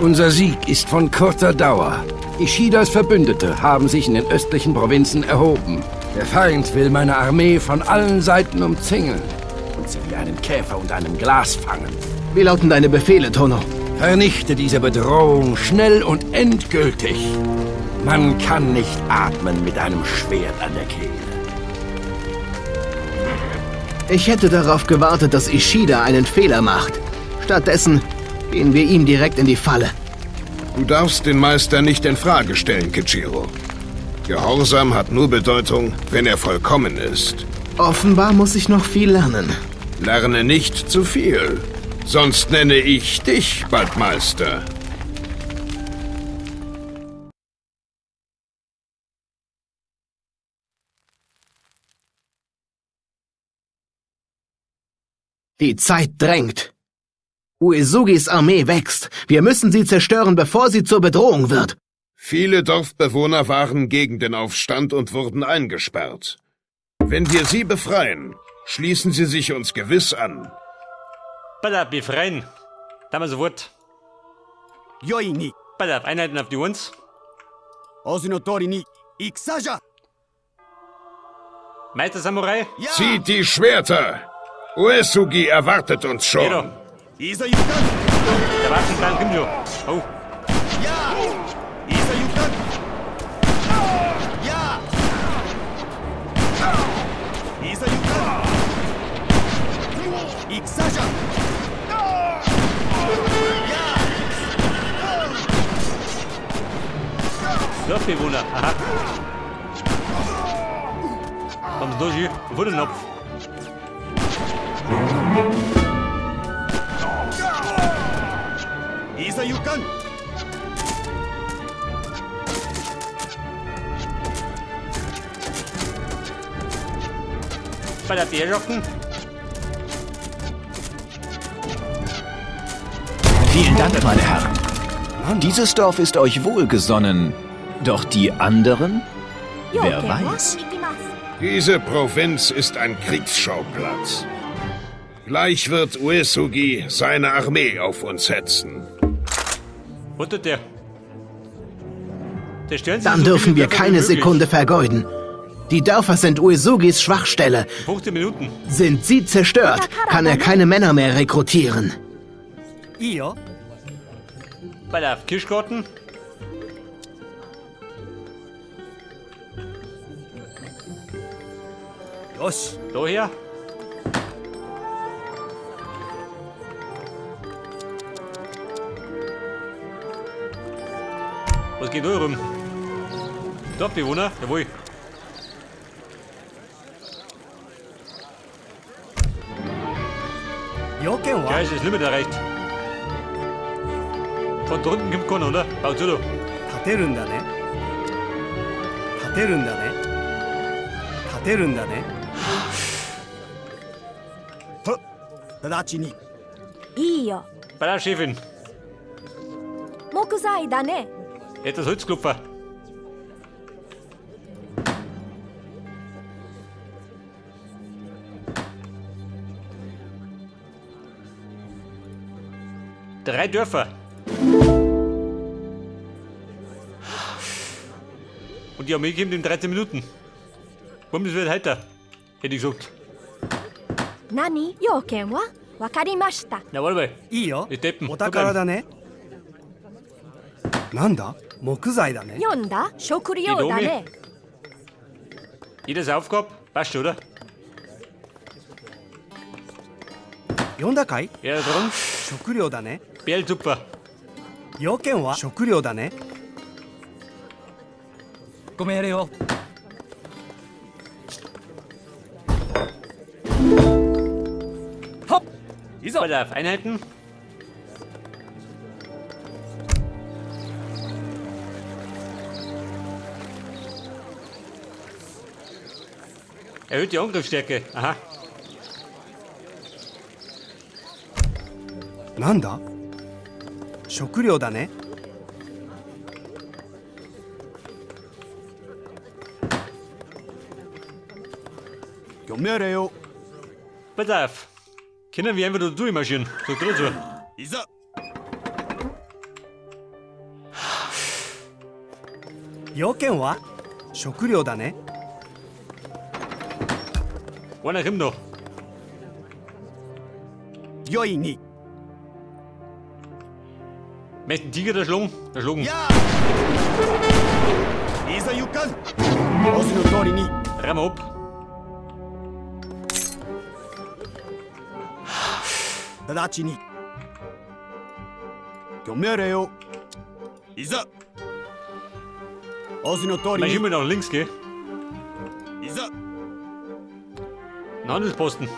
Unser Sieg ist von kurzer Dauer. Ishidas Verbündete haben sich in den östlichen Provinzen erhoben. Der Feind will meine Armee von allen Seiten umzingeln und sie wie einen Käfer unter einem Glas fangen. Wie lauten deine Befehle, Tono? Vernichte diese Bedrohung schnell und endgültig. Man kann nicht atmen mit einem Schwert an der Kehle. Ich hätte darauf gewartet, dass Ishida einen Fehler macht. Stattdessen gehen wir ihm direkt in die Falle. Du darfst den Meister nicht in Frage stellen, Kichiro. Gehorsam hat nur Bedeutung, wenn er vollkommen ist. Offenbar muss ich noch viel lernen. Lerne nicht zu viel, sonst nenne ich dich bald Meister. Die Zeit drängt. Uesugis Armee wächst. Wir müssen sie zerstören, bevor sie zur Bedrohung wird. Viele Dorfbewohner waren gegen den Aufstand und wurden eingesperrt. Wenn wir sie befreien, schließen sie sich uns gewiss an. Balla, befreien. Da mal sofort. Yoi ni. Balla, Einheiten auf die uns. Ozu no tori ni ikusa ja. Meister Samurai. Ja. Zieht die Schwerter! Uesugi erwartet uns schon. Jeder. Isa yukan. Der Waffenplan kommt schon. Oh. Ja. Isa yukan. Ja. Isa yukan. Ikusa ja. Dorfbewohner. Aha. Komm durch, wo den Knopf. Isa yukan. Balla, Bärrocken. Vielen Dank, meine Herren. Dieses Dorf ist euch wohlgesonnen. Doch die anderen? Wer weiß? Diese Provinz ist ein Kriegsschauplatz. Gleich wird Uesugi seine Armee auf uns hetzen. Wo tut der? Zerstören Sie Dann so dürfen viele wir Dörfer wie keine möglich. Sekunde vergeuden. Die Dörfer sind Uesugis Schwachstelle. 15 Minuten. Sind sie zerstört, kann er keine Männer mehr rekrutieren. Iyo. Balla, Kirschgarten. Yoshi. Daher. Was geht da rum? Dorfbewohner? Jawohl. Yoken Ja, wa ist das Limit erreicht. Von da unten kommt keiner, oder? Baut zu da. 立てるんだね。立てるんだね。立てるんだね。と、直ちに。いいよ。 Balla, Chefin. 木材だね。 Etwas Holzklopfer. Drei Dörfer. Und die Armee kommt in 13 Minuten. Bums wird heiter, hätte ich gesagt. 何要件はわかりました。 Na, warte mal. いいよ Die Deppen. お宝だね。なんだ木材だね。読んだ食料だね。 Jedes Aufgabe? Passt, oder? 読んだかい Ja, da dran. 食料だね。 Bärltupfer. 要件は食料だね。ごめんやれよ。Balla, auf Einheiten. Erhöht die Angriffsstärke. Aha. なんだ食料だね。読めれよ。 Pass auf. Können wir einfach da durchmarschieren? So drin so. いざ。要件は食料だね。 Einer kommt noch. 良いに。 Möchten Tiger erschlagen? Erschlagen. やあいざ行かん。文字の通りに。 Räumen ab.直ちに。ご命令を。いざ。文字の通り Mein に。 Schimmel nach links, gell? いざ。 Ein Handelsposten.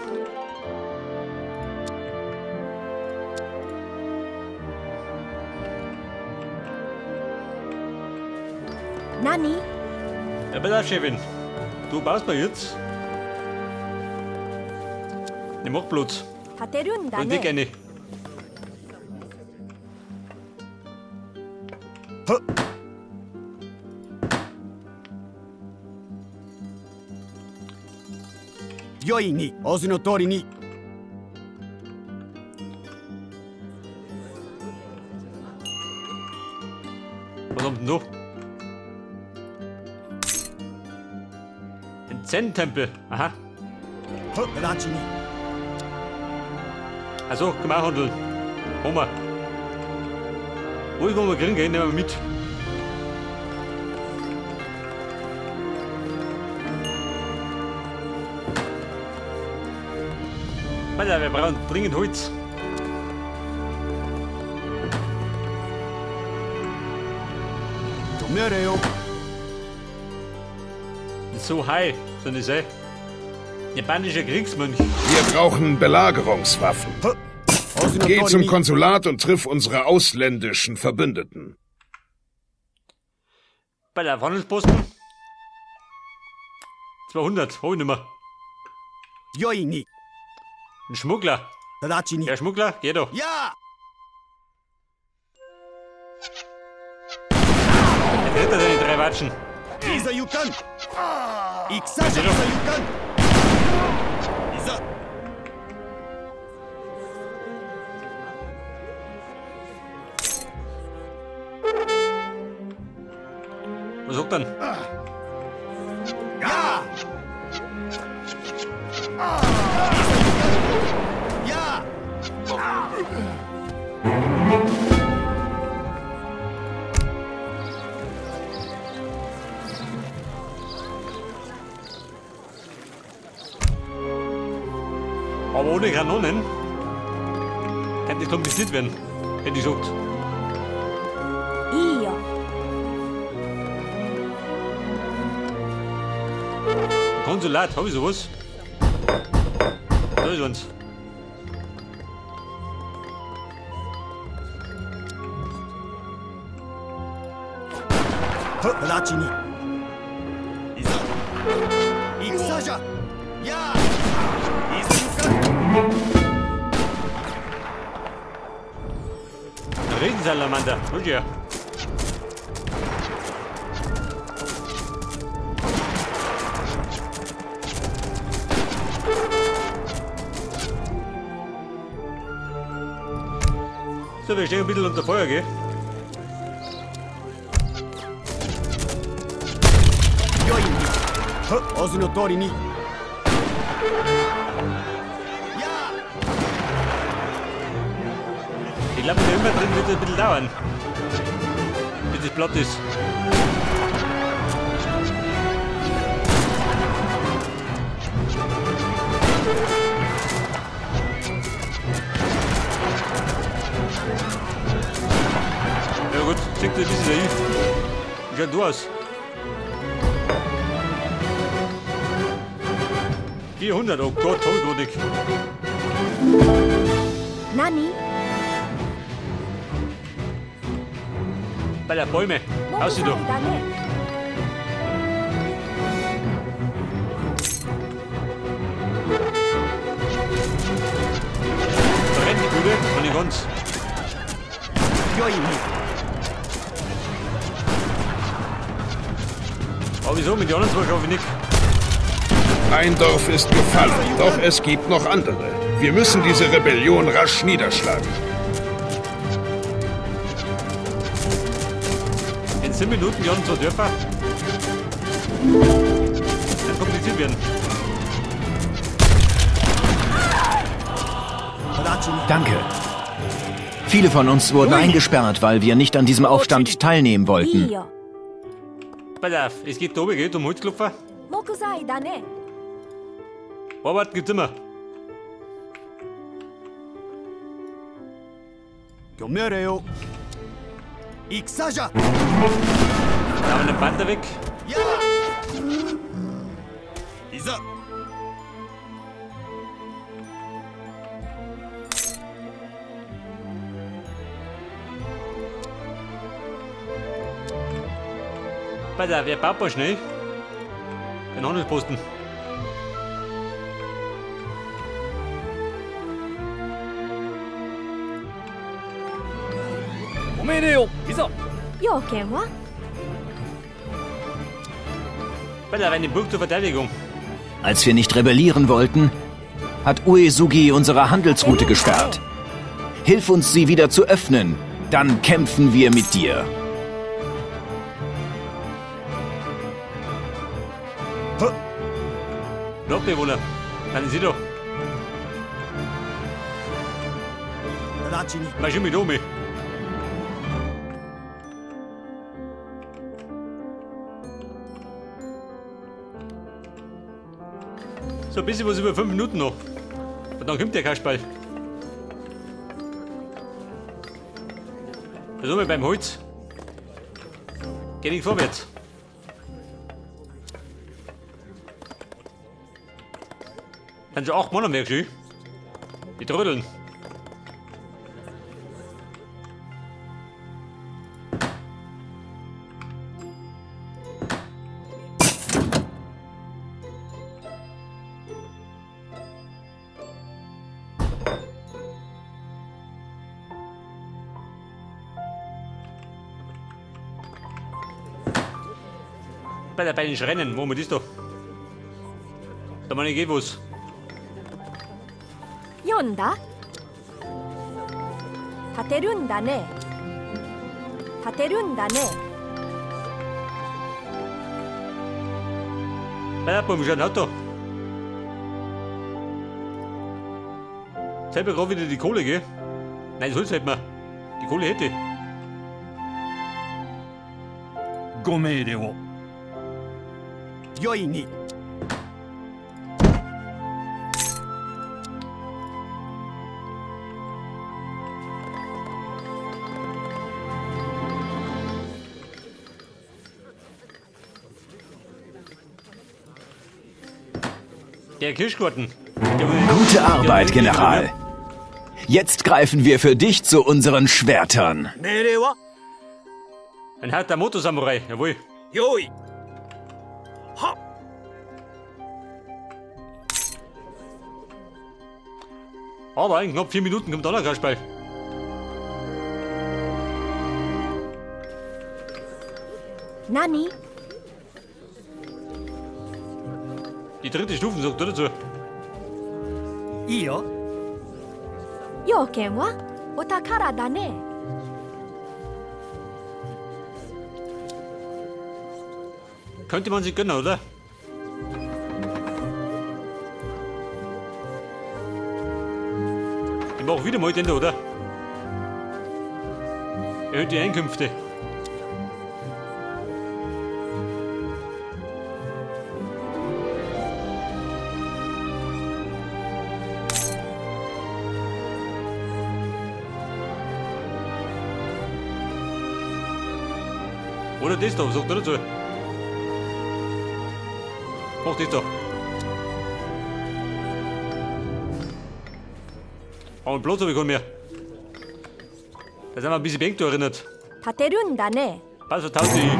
Nani? Ja, pass auf, Chefin. Du baust mal jetzt. Ich mach Platz. 立てるんだ Und die ね。 gerne. はっ。良いに。文字の通りに。 Was haben wir denn da? Ein Zen-Tempel. Aha. はっ。直ちに。 Also, können wir auch handeln. Machen wir. Ruhig, wo wir kriegen, gehen, nehmen wir mit. Alter, wir brauchen dringend Holz. So high, sind die See. Japanischer Kriegsmönch. Wir brauchen Belagerungswaffen. Geh zum Konsulat und triff unsere ausländischen Verbündeten. Bei der Handelsposten. 200, hol ich nicht mehr. 良いに。 Ein Schmuggler. 直ちに。 Der Schmuggler, geh doch. やあ Der dritte, deine drei Watschen. いざ行かん。戦じゃいざ行かん。いざ。 Was sagt denn? やあやあ Aber ohne Kanonen kann das kompliziert werden, hätte ich gesagt. いいよ。 Konsulat, hab ich sowas? Da ist uns.直ちに。いざ。戦じゃ。やあいざ行かん。 Regensalamander, hol dir. So, wir stehen ein bisschen unter Feuer, gell? 良いに。文字の通りに。やあ Ich glaube, der immer drin wird ein bisschen dauern. Bis es platt ist. Ja gut, schickt ein bisschen dahin. Wie schaut du aus? 400, oh Gott, tollgrudig. 何？ Bei der Bäume. もう Aus sie そ doch. うだね。 Brennt die Bude und die Gons. 良いに。 Aber wieso? Mit den anderen zwei schaffe ich nicht. Ein Dorf ist gefallen, doch es gibt noch andere. Wir müssen diese Rebellion rasch niederschlagen. In 10 Minuten die anderen zwei Dörfer. Kann kompliziert werden. Danke. Viele von uns wurden eingesperrt, weil wir nicht an diesem Aufstand teilnehmen wollten. いいよ Pass auf, es geht da oben, geht um Holzklopfer. 木材だね Arbeit gibt's immer. ご命令を戦じゃ Da haben wir den Panther weg. やあいざ Pass auf, wer baut mal schnell? Den Handelsposten. Pass auf, 要件は eine Burg zur Verteidigung. Als wir nicht rebellieren wollten, hat Uesugi unsere Handelsroute gesperrt. Hilf uns, sie wieder zu öffnen, dann kämpfen wir mit dir. Blockbewohner, dann Sie doch. 直ちに Mach schon mit um. So ein bisschen was über 5 Minuten noch. Und dann kommt der Kasperl. Da sind wir beim Holz. Geh nicht vorwärts. Dann schon 8 Mann am Werk, schön. Die trödeln. Bei den Schrennen, wo man das da? Da meine ich eh was. 読んだ立てるんだね立てるんだね Bei beim schon Auto. Selber gerade wieder die Kohle, gell? Nein, das Holz hält man. Die Kohle hätte. ご命令をよいに Der Kirschgarten. Gute Arbeit, General. Jetzt greifen wir für dich zu unseren Schwertern. 命令は Ein harter Motorsamurai, jawohl. 用意は Aber in knapp 4 Minuten kommt auch noch ein Kasperl. Nani? Die dritte Stufe sagt er dazu. いいよ 要件はお宝だね Könnte man sich gönnen, oder? Ich mach wieder mal den da, oder? Erhöht die Einkünfte. Oder das da, sagt er dazu. Mach das da. Aber einen Platz habe ich keinen mehr. Da sind wir ein bisschen Bank da erinnert. 立てるんだね Pass vertauscht die.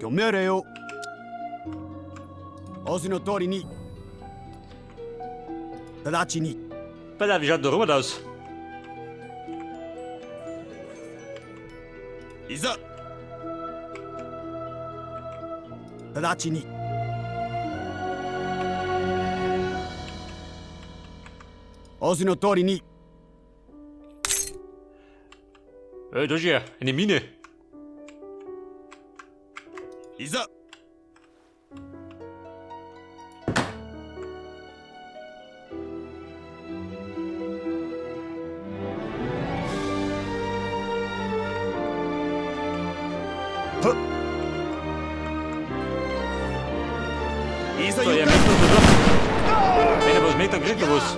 ご命令を仰せの通りに直ちに Pass auf, wie schaut der Robert aus? いざ直ちに仰せの通りに Da ist ja eine Mine. いざ So, ja, merkt uns das doch. Wenn er was merkt, dann kriegt er was.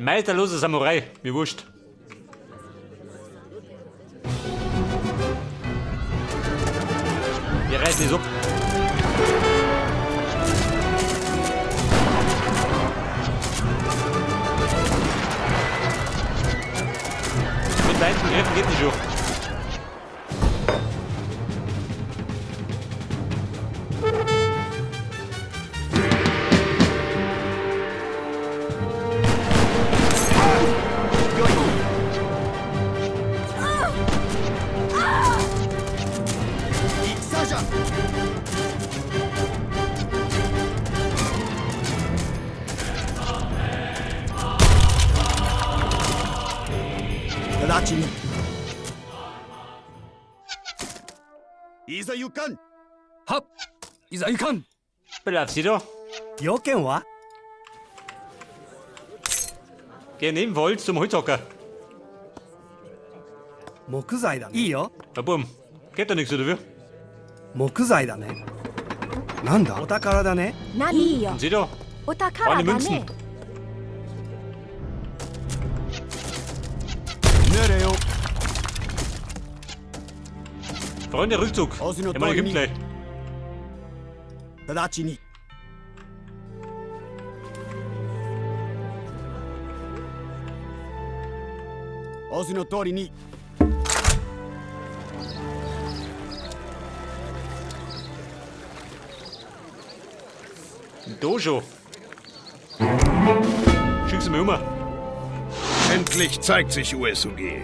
Meisterloser Samurai, mir wurscht. Wir reißen es ab. Mit weiten Griffen geht nicht hoch. Bleib sie da. 要件は Geh neben Holz zum Holzhacker. 木材だね。いいよ。 Na bumm, geht doch nichts dafür. 木材だね。なんだお宝だね。何いいよ Und sieh da, お宝 eine だ Münzen. ね 命令を。 Freunde, Rückzug. Aus in der Ich meine, gibt Dormi. gleich. 直ちに。仰せの通りに。 Ein Dojo. Schick sie mir um. Endlich zeigt sich Uesugi.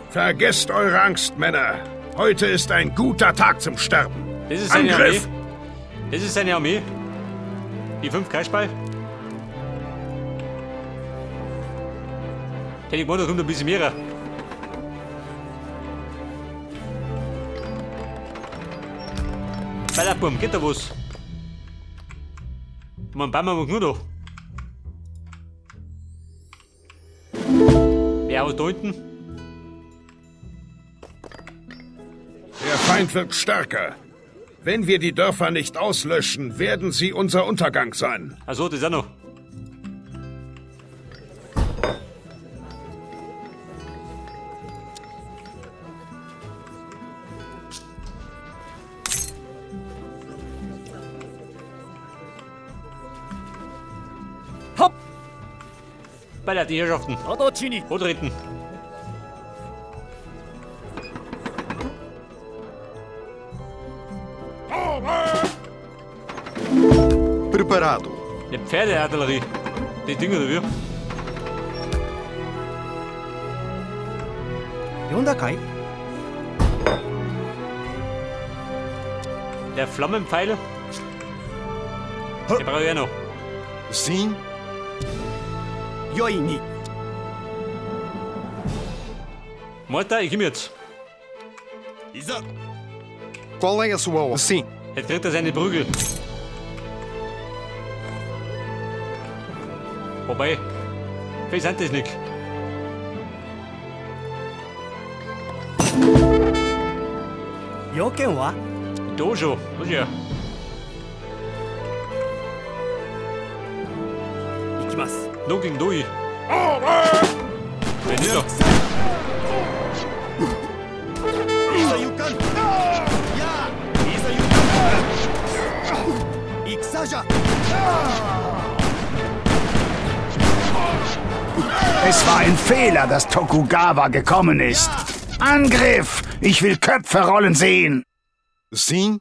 Vergesst eure Angst, Männer. Heute ist ein guter Tag zum Sterben. Das ist seine Angriff! Armee. Das ist seine Armee. Die 5 Kasperl. Hätte ich gemeint, da kommt ein bisschen mehr. Ballabum, geht da was? Man bauen wir nur da. Wer aus da unten? Der Feind wird stärker. Wenn wir die Dörfer nicht auslöschen, werden sie unser Untergang sein. Achso, das ist auch noch. Hopp! Ballert die Herrschaften. 直ちに。 Rotreten. Preparado. Eine Pferdeartillerie. Die Dinger dafür. 呼んだかい Der Flammenpfeil. Den brauche ich auch noch. Sim. 良いに。 Mortar, ich komm jetzt. いざ。 Qual é a sua ordem? Sim. Jetzt kriegt er seine Prügel. Wobei, viel sind das nicht. Joken wa? Dojo, muss ja. 行きます。 No gegen Doi. Wenn nicht doch. いざ行かん。やあ。いざ行かん。戦じゃ。 Es war ein Fehler, dass Tokugawa gekommen ist. Angriff! Ich will Köpfe rollen sehen. Sim.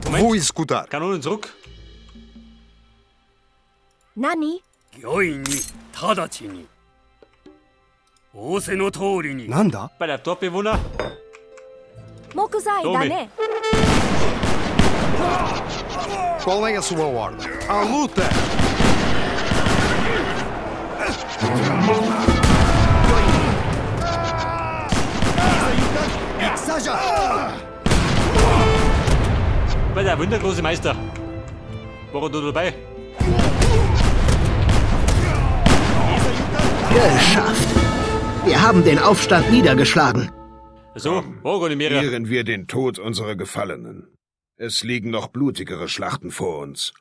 Moment. Vou escutar. Kanonen zurück. 何御意に直ちに。仰せの通りに。なんだ Bei der Dorfbewohner. 木材だね Qual é a sua ordem? À luta! War der wundergroße Meister. War er da dabei? Geschafft. Wir haben den Aufstand niedergeschlagen. So, war gar nicht mehr. Ehren wir den Tod unserer Gefallenen. Es liegen noch blutigere Schlachten vor uns.